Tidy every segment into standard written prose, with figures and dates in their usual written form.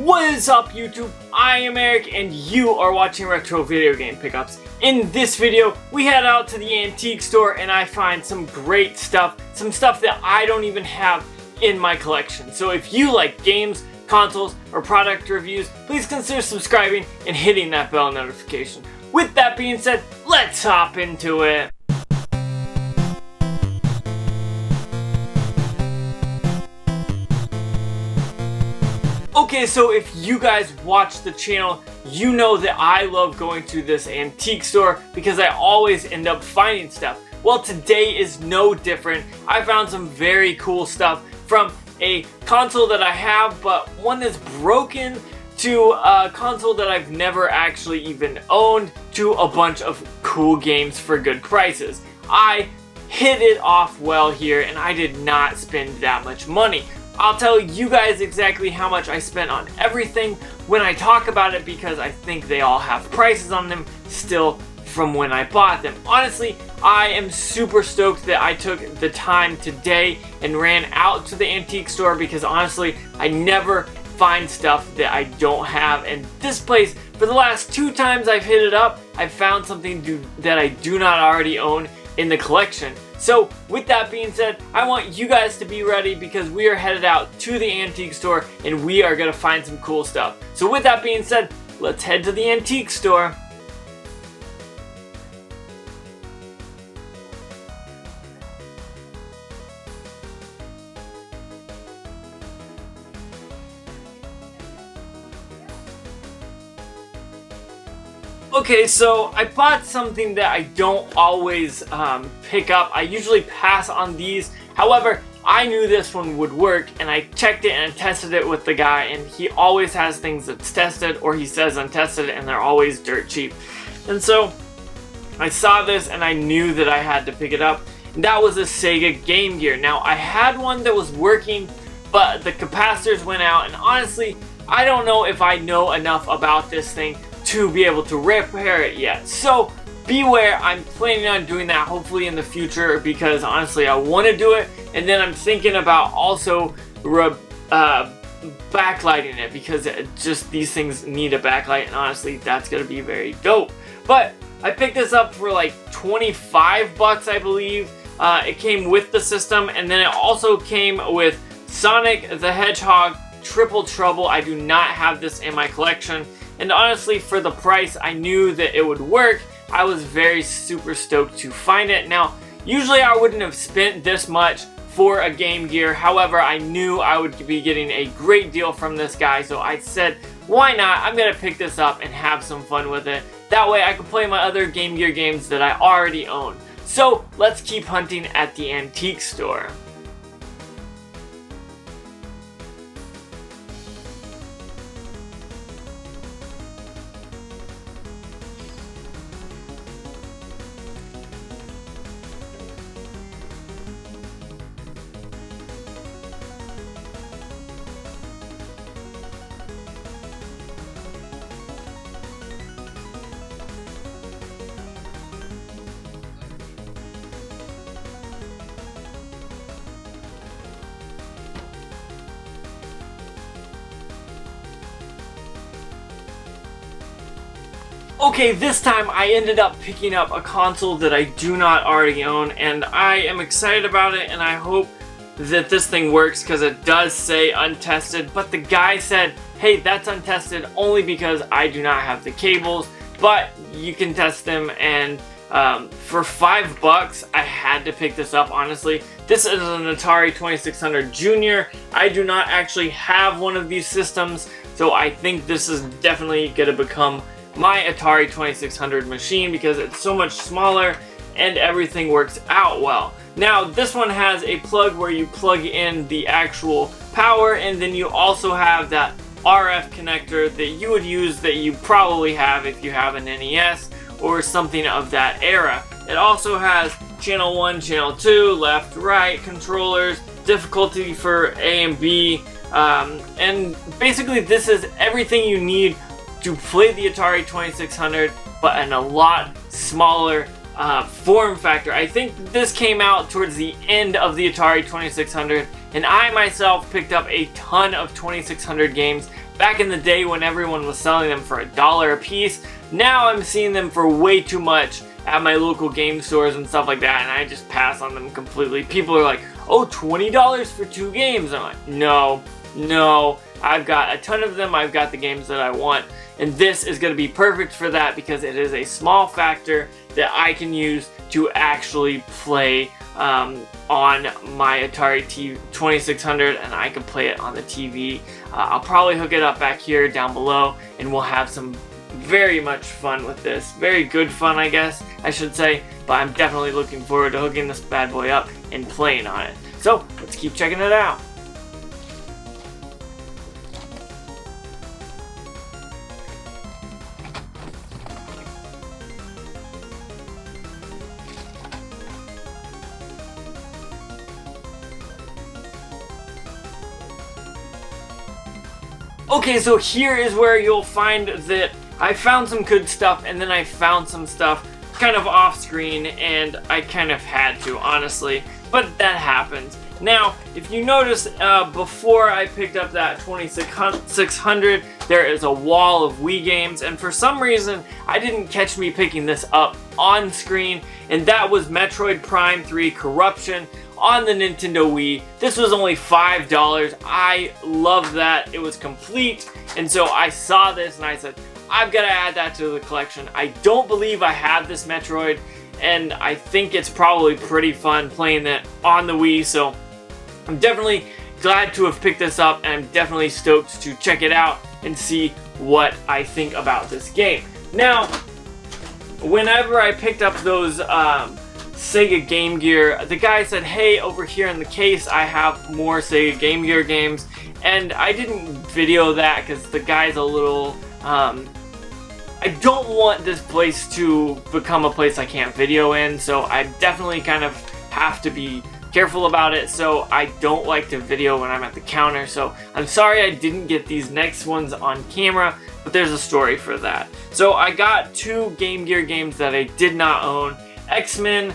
What is up, YouTube? I am Eric and you are watching Retro Video Game Pickups. In this video, we head out to the antique store and I find some great stuff, some stuff that I don't even have in my collection. So if you like games, consoles, or product reviews, please consider subscribing and hitting that bell notification. With that being said, let's hop into it. Okay, so if you guys watch the channel, you know that I love going to this antique store because I always end up finding stuff. Well, today is no different. I found some very cool stuff, from a console that I have but one that's broken, to a console that I've never actually even owned, to a bunch of cool games for good prices. I hit it off well here and I did not spend that much money. I'll tell you guys exactly how much I spent on everything when I talk about it, because I think they all have prices on them still from when I bought them. Honestly, I am super stoked that I took the time today and ran out to the antique store, because honestly, I never find stuff that I don't have. And this place, for the last 2 times I've hit it up, I've found something that I do not already own in the collection. So with that being said, I want you guys to be ready, because we are headed out to the antique store and we are gonna find some cool stuff. So with that being said, let's head to the antique store. Okay, so I bought something that I don't always pick up. I usually pass on these. However, I knew this one would work and I checked it and I tested it with the guy, and he always has things that's tested, or he says untested, and they're always dirt cheap. And so I saw this and I knew that I had to pick it up. And that was a Sega Game Gear. Now, I had one that was working, but the capacitors went out, and honestly, I don't know if I know enough about this thing to be able to repair it yet. So beware, I'm planning on doing that hopefully in the future, because honestly I want to do it. And then I'm thinking about also backlighting it, because just these things need a backlight, and honestly that's gonna be very dope. But I picked this up for like 25 bucks, I believe. It came with the system, and then it also came with Sonic the Hedgehog Triple Trouble. I do not have this in my collection, and honestly, for the price, I knew that it would work. I was very super stoked to find it. Now, usually I wouldn't have spent this much for a Game Gear. However, I knew I would be getting a great deal from this guy, so I said, why not? I'm gonna pick this up and have some fun with it. That way I can play my other Game Gear games that I already own. So let's keep hunting at the antique store. Okay, this time I ended up picking up a console that I do not already own, and I am excited about it, and I hope that this thing works, because it does say untested, but the guy said, hey, that's untested only because I do not have the cables, but you can test them. And for 5 bucks, I had to pick this up, honestly. This is an Atari 2600 Junior. I do not actually have one of these systems, so I think this is definitely going to become my Atari 2600 machine, because it's so much smaller and everything works out well. Now, this one has a plug where you plug in the actual power, and then you also have that RF connector that you would use, that you probably have if you have an NES or something of that era. It also has channel 1, channel 2, left, right controllers, difficulty for A and B, and basically this is everything you need to play the Atari 2600, but in a lot smaller form factor. I think this came out towards the end of the Atari 2600, and I myself picked up a ton of 2600 games back in the day when everyone was selling them for $1 a piece. Now I'm seeing them for way too much at my local game stores and stuff like that, and I just pass on them completely. People are like, oh, $20 for 2 games. I'm like, no, I've got a ton of them. I've got the games that I want, and this is going to be perfect for that because it is a small factor that I can use to actually play on my Atari 2600, and I can play it on the TV. I'll probably hook it up back here down below, and we'll have some very much fun with this. Very good fun, I guess I should say, but I'm definitely looking forward to hooking this bad boy up and playing on it. So let's keep checking it out. Okay, so here is where you'll find that I found some good stuff, and then I found some stuff kind of off screen, and I kind of had to, honestly, but that happens. Now, if you notice, before I picked up that 2600, there is a wall of Wii games, and for some reason, I didn't catch me picking this up on screen, and that was Metroid Prime 3 Corruption on the Nintendo Wii. This was only $5. I love that. It was complete, and so I saw this and I said, I've got to add that to the collection. I don't believe I have this Metroid, and I think it's probably pretty fun playing it on the Wii, so I'm definitely glad to have picked this up, and I'm definitely stoked to check it out and see what I think about this game. Now, whenever I picked up those Sega Game Gear, the guy said, hey, over here in the case I have more Sega Game Gear games, and I didn't video that because the guy's a little, I don't want this place to become a place I can't video in, so I definitely kind of have to be careful about it, so I don't like to video when I'm at the counter, so I'm sorry I didn't get these next ones on camera, but there's a story for that. So I got 2 Game Gear games that I did not own, X-Men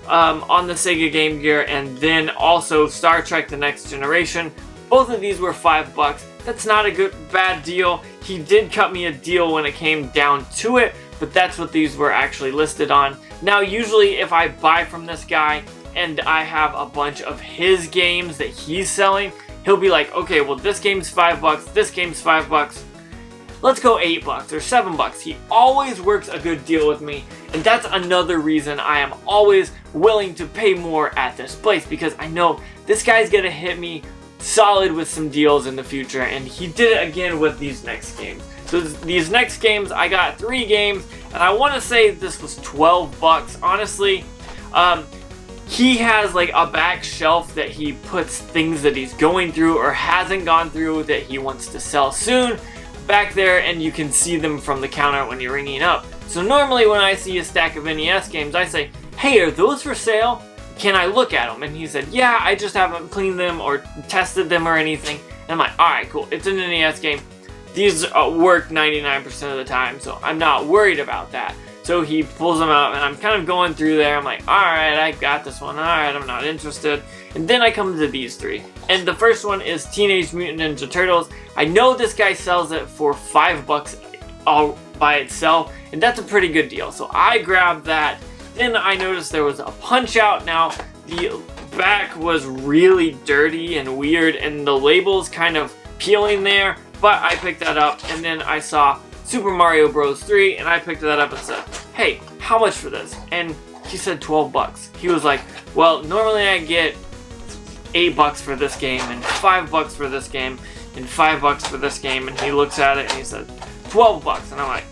on the Sega Game Gear, and then also Star Trek The Next Generation. Both of these were $5. That's not a bad deal. He did cut me a deal when it came down to it, but that's what these were actually listed on. Now, usually if I buy from this guy and I have a bunch of his games that he's selling, he'll be like, okay, well, this game's $5, this game's $5. Let's go $8 or $7. He always works a good deal with me, and that's another reason I am always willing to pay more at this place, because I know this guy's gonna hit me solid with some deals in the future, and he did it again with these next games. So these next games, I got 3 games, and I want to say this was $12, honestly. He has like a back shelf that he puts things that he's going through or hasn't gone through that he wants to sell soon back there, and you can see them from the counter when you're ringing up. So normally when I see a stack of NES games, I say, hey, are those for sale? Can I look at them? And he said, yeah, I just haven't cleaned them or tested them or anything. And I'm like, alright, cool, it's an NES game. These work 99% of the time, so I'm not worried about that. So he pulls them out, and I'm kind of going through there. I'm like, alright, I got this one. Alright, I'm not interested. And then I come to these 3. And the first one is Teenage Mutant Ninja Turtles. I know this guy sells it for $5 all by itself, and that's a pretty good deal. So I grabbed that. Then I noticed there was a Punch-Out. Now, the back was really dirty and weird, and the label's kind of peeling there, but I picked that up. And then I saw Super Mario Bros. 3, and I picked that up and said, hey, how much for this? And he said $12. He was like, well, normally I get $8 for this game, and $5 for this game, and $5 for this game. And he looks at it and he said, $12. And I'm like,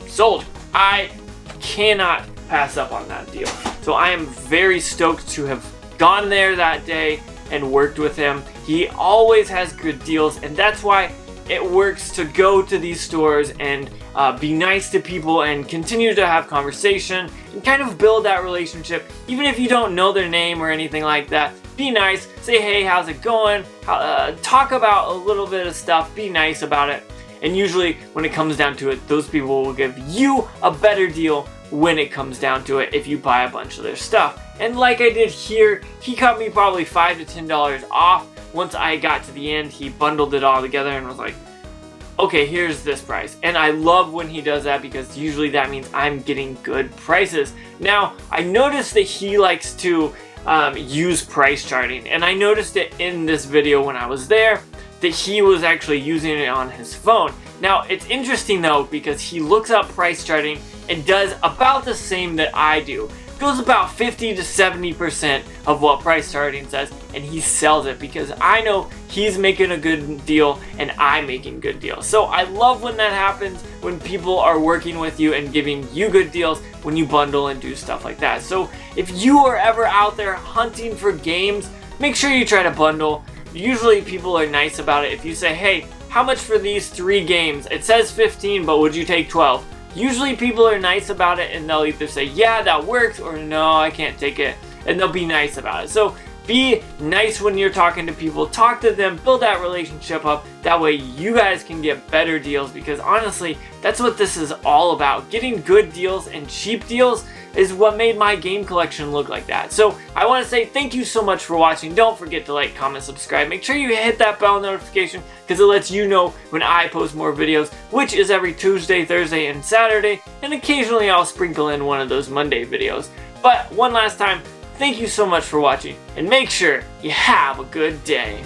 sold. I cannot pass up on that deal. So I am very stoked to have gone there that day and worked with him. He always has good deals, and that's why it works to go to these stores and be nice to people and continue to have conversation and kind of build that relationship. Even if you don't know their name or anything like that, be nice, say, hey, how's it going? Talk about a little bit of stuff, be nice about it. And usually when it comes down to it, those people will give you a better deal when it comes down to it if you buy a bunch of their stuff. And like I did here, he cut me probably $5 to $10 off. Once I got to the end, he bundled it all together and was like, okay, here's this price. And I love when he does that because usually that means I'm getting good prices. Now, I noticed that he likes to use price charting, and I noticed it in this video when I was there that he was actually using it on his phone. Now, it's interesting though because he looks up price charting and does about the same that I do. Goes about 50 to 70% of what price charting says, and he sells it because I know he's making a good deal and I'm making good deals. So I love when that happens, when people are working with you and giving you good deals when you bundle and do stuff like that. So if you are ever out there hunting for games, make sure you try to bundle. Usually people are nice about it. If you say, hey, how much for these 3 games? It says 15, but would you take 12? Usually people are nice about it and they'll either say, yeah, that works, or no, I can't take it. And they'll be nice about it. So be nice when you're talking to people. Talk to them, build that relationship up. That way you guys can get better deals, because honestly, that's what this is all about. Getting good deals and cheap deals is what made my game collection look like that. So I want to say thank you so much for watching. Don't forget to like, comment, subscribe. Make sure you hit that bell notification because it lets you know when I post more videos, which is every Tuesday, Thursday, and Saturday. And occasionally I'll sprinkle in one of those Monday videos. But one last time, thank you so much for watching, and make sure you have a good day.